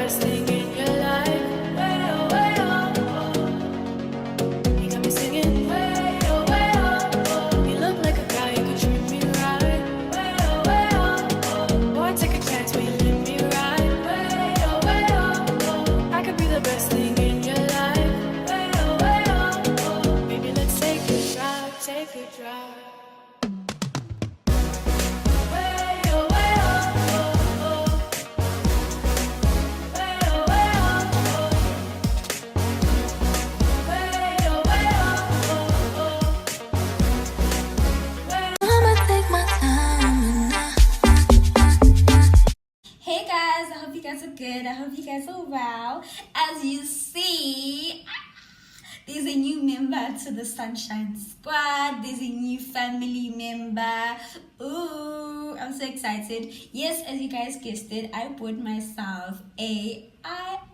best thing in your life. Way oh, way oh, oh. You got me singing. Way oh, way oh, oh. You look like a guy who could treat me right. Way oh, oh. Boy, take a chance when you leave me right. Way oh, I could be the best thing in your life. Way oh. Maybe let's take a drive, take a drive. Hey guys, I hope you guys are good. I hope you guys are well. As you see, there's a new member to the Sunshine Squad. There's a new family member. Ooh, I'm so excited. Yes, as you guys guessed it, I bought myself a iPhone.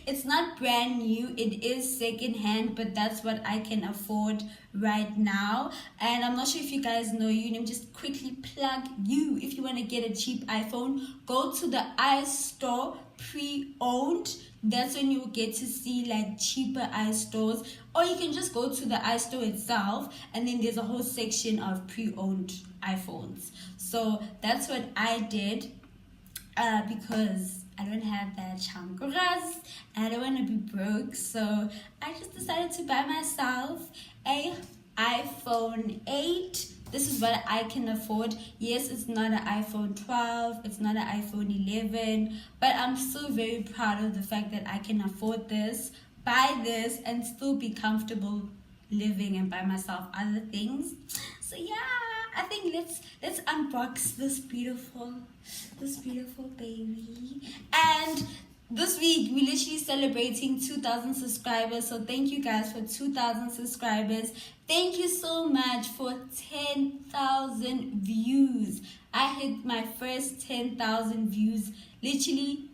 It's not brand new, it is second hand, but that's what I can afford right now. And I'm not sure if you guys know, you know, just quickly plug you. If you want to get a cheap iPhone, go to the iStore pre-owned. That's when you get to see like cheaper iStores, or you can just go to the iStore itself, and then there's a whole section of pre-owned iPhones. So that's what I did, because I don't have that chankuras and I don't want to be broke, so I just decided to buy myself a iPhone 8. This is what I can afford. Yes, it's not an iPhone 12, it's not an iPhone 11, but I'm still very proud of the fact that I can afford this, buy this, and still be comfortable living and buy myself other things. So yeah, I think let's unbox this beautiful baby. And this week we're literally celebrating 2,000 subscribers, so thank you guys for 2,000 subscribers. Thank you so much for 10,000 views. I hit my first 10,000 views literally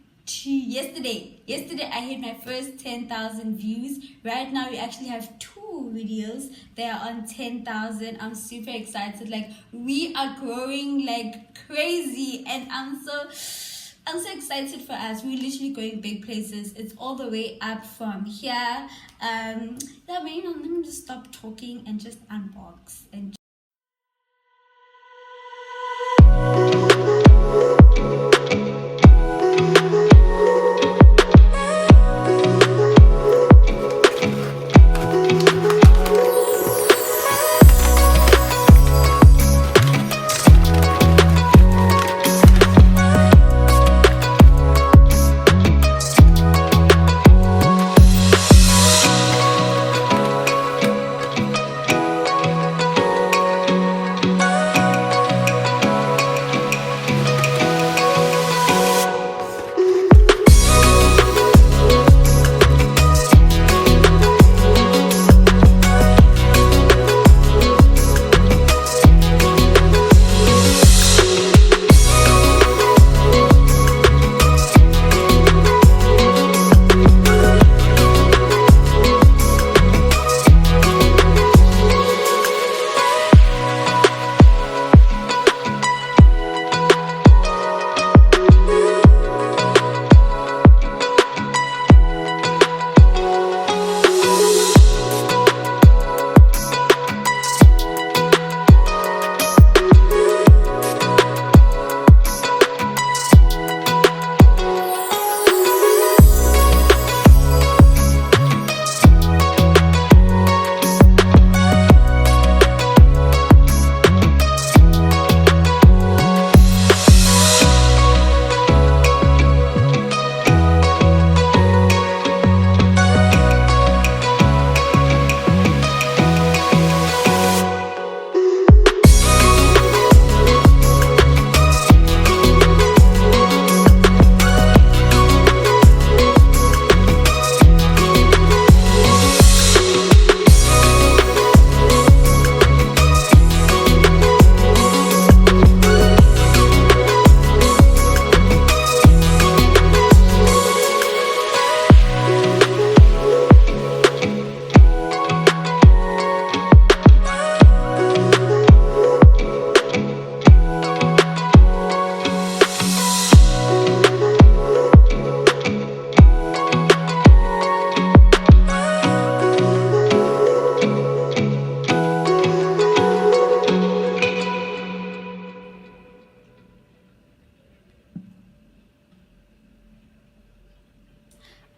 yesterday. I hit my first 10,000 views. Right now we actually have 2 videos that are on 10,000. I'm super excited. Like, we are growing like crazy, and I'm so excited for us. We're literally going big places. It's all the way up from here. Yeah, but you know, let me just stop talking and just unbox and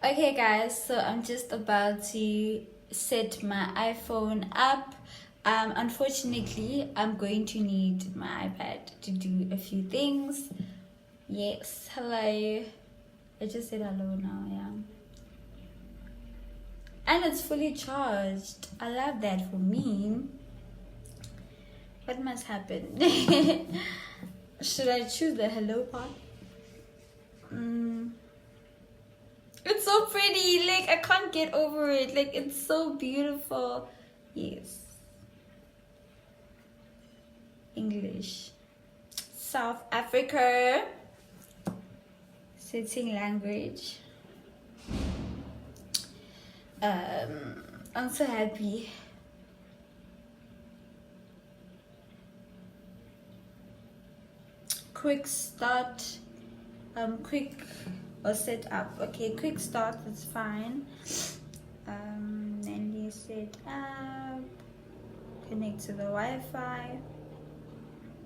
Okay guys, so I'm just about to set my iPhone up. Unfortunately, I'm going to need my iPad to do a few things. Yes, hello. I just said hello now, yeah. And it's fully charged. I love that for me. What must happen? Should I choose the hello part? It's so pretty. Like, I can't get over it. Like, it's so beautiful. Yes. English. South Africa. Setting language. I'm so happy. Quick start. Quick or set up. Okay, quick start is fine. Then you set up. Connect to the Wi-Fi.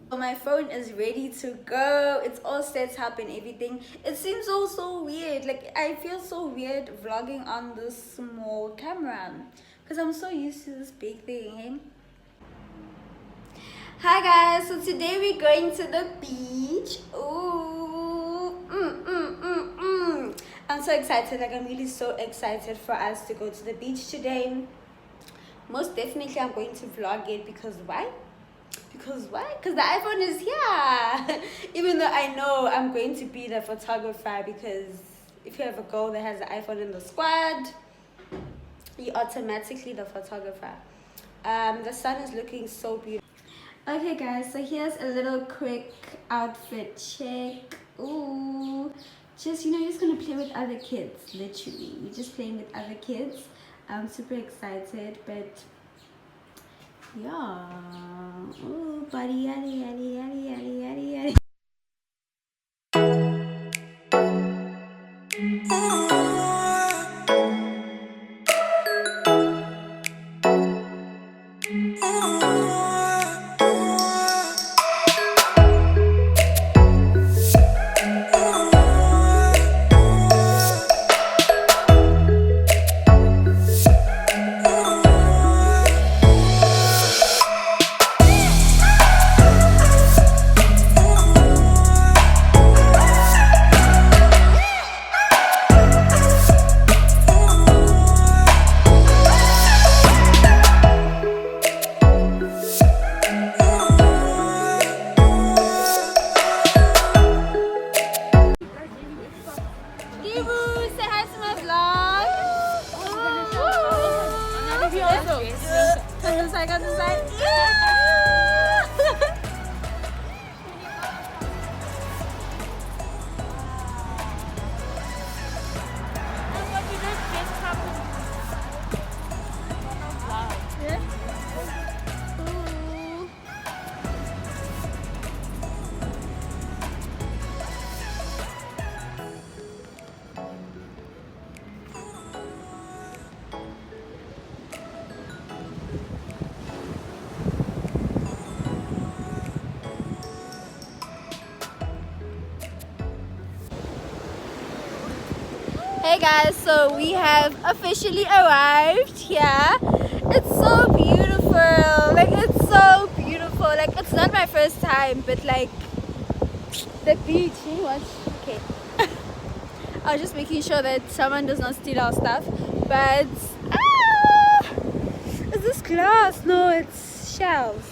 So my phone is ready to go. It's all set up and everything. It seems so weird. Like, I feel so weird vlogging on this small camera because I'm so used to this big thing. Eh? Hi guys, so today we're going to the beach. Ooh, I'm so excited. Like, I'm really so excited for us to go to the beach today. Most definitely I'm going to vlog it because why? Because the iPhone is here. Even though I know I'm going to be the photographer, because if you have a girl that has an iPhone in the squad, you're automatically the photographer. The sun is looking so beautiful. Okay guys, so here's a little quick outfit check. Ooh, just, you're just gonna play with other kids. Literally, you're just playing with other kids. I'm super excited, but yeah. Ooh, buddy, yaddy, yaddy, yaddy, yaddy, yaddy, yaddy. Hey guys, so we have officially arrived here. It's so beautiful. Like, it's so beautiful. Like, it's not my first time, but like the beach. You know what? Okay. I was just making sure that someone does not steal our stuff. But is this glass? No, it's shells.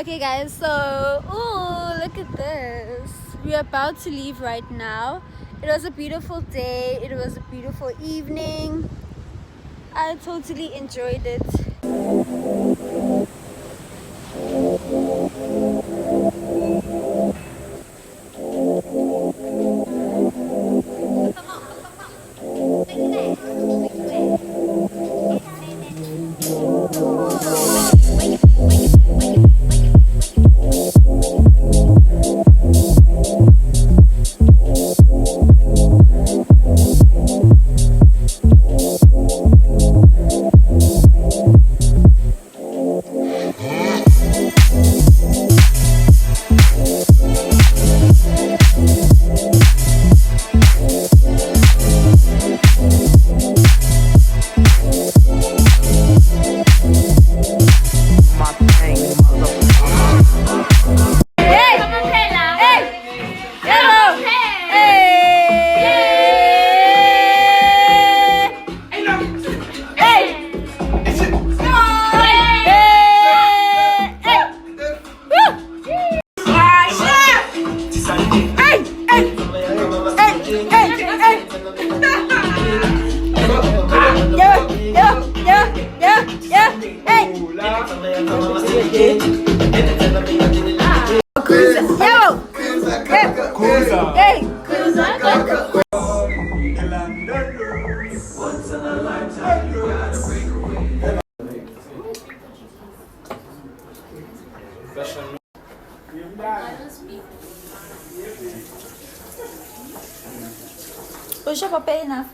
Okay guys, so look at this. We're about to leave right now. It was a beautiful day. It was a beautiful evening. I totally enjoyed it. Push up a pay enough.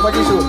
Pagi show.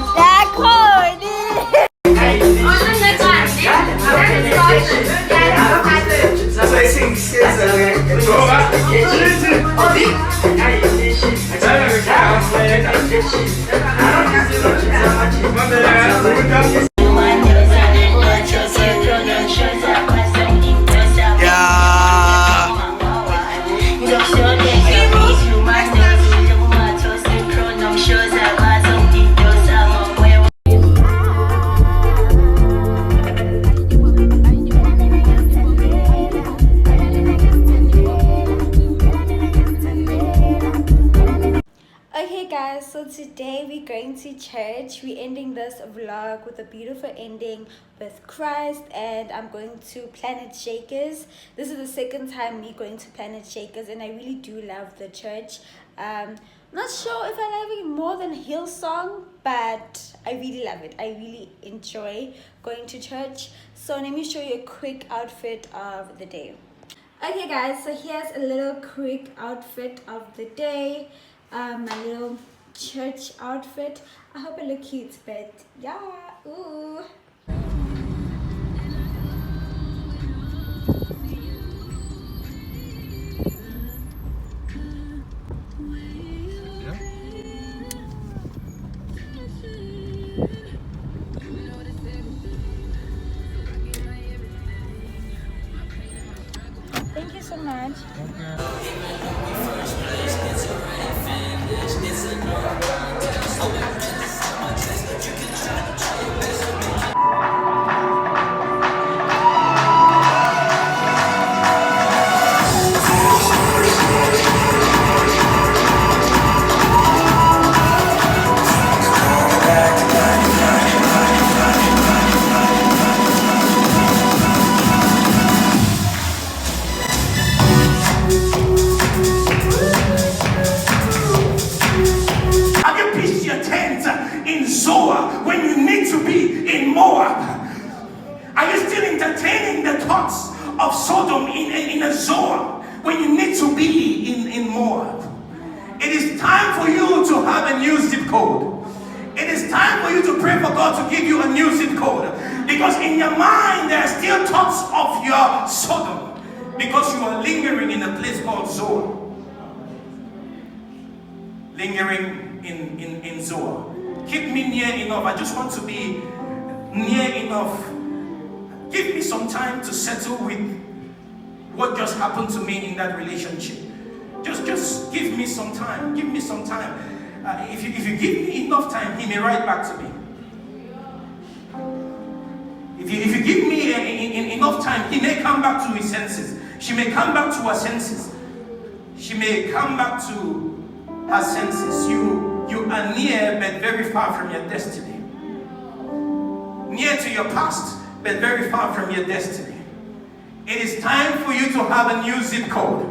Okay guys, so today we're going to church. We're ending this vlog with a beautiful ending with Christ, and I'm going to Planetshakers. This is the second time me going to Planetshakers, and I really do love the church. Not sure if I love it more than Hillsong, but I really love it. I really enjoy going to church. So let me show you a quick outfit of the day. Okay guys, so here's a little quick outfit of the day. My little church outfit. I hope I look cute, but yeah, ooh. Thank you so much. When you need to be in Moab? Are you still entertaining the thoughts of Sodom in a Zoar when you need to be in Moab? It is time for you to have a new zip code. It is time for you to pray for God to give you a new zip code, because in your mind there are still thoughts of your Sodom, because you are lingering in a place called Zoar. Lingering in Zoar. Keep me near enough. I just want to be near enough. Give me some time to settle with what just happened to me in that relationship. Just give me some time. Give me some time. If you give me enough time, he may write back to me. If you give me enough time, he may come back to his senses. She may come back to her senses. She may come back to her senses. You are near but very far from your destiny. Near to your past but very far from your destiny. It is time for you to have a new zip code.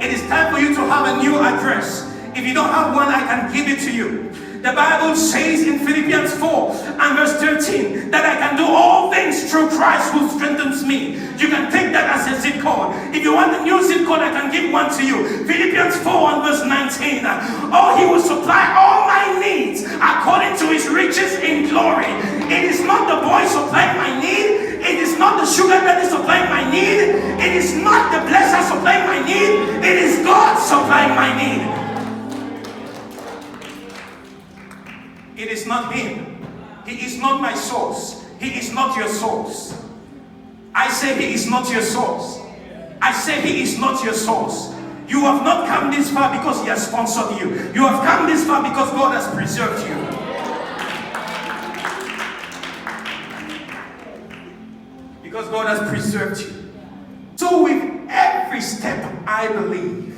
It is time for you to have a new address. If you don't have one, I can give it to you. The Bible says in Philippians 4 and verse 13 that I can do all things through Christ who strengthens me. You can take that as a zip code. If you want a new zip code, I can give one to you. Philippians 4 and verse 19. Oh, he will supply all my needs according to his riches in glory. It is not the boy supplying my need. It is not the sugar daddy supplying my need. It is not the blesser supplying my need. It is God supplying my need. It is not him. He is not my source. He is not your source. I say he is not your source. I say he is not your source. You have not come this far because He has sponsored you. You have come this far because God has preserved you. Because God has preserved you. So with every step, I believe,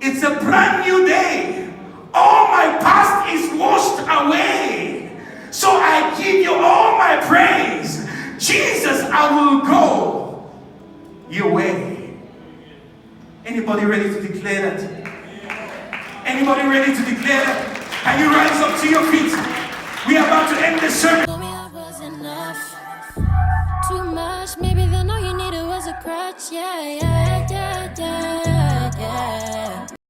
it's a brand new day. All my past is washed away. So I give you all my praise. Jesus, I will go your way. Anybody ready to declare that? Anybody ready to declare that? Can you rise up to your feet? We are about to end the sermon. Told me I was enough. Too much, maybe then all you needed was a crutch. Yeah, yeah, yeah, yeah.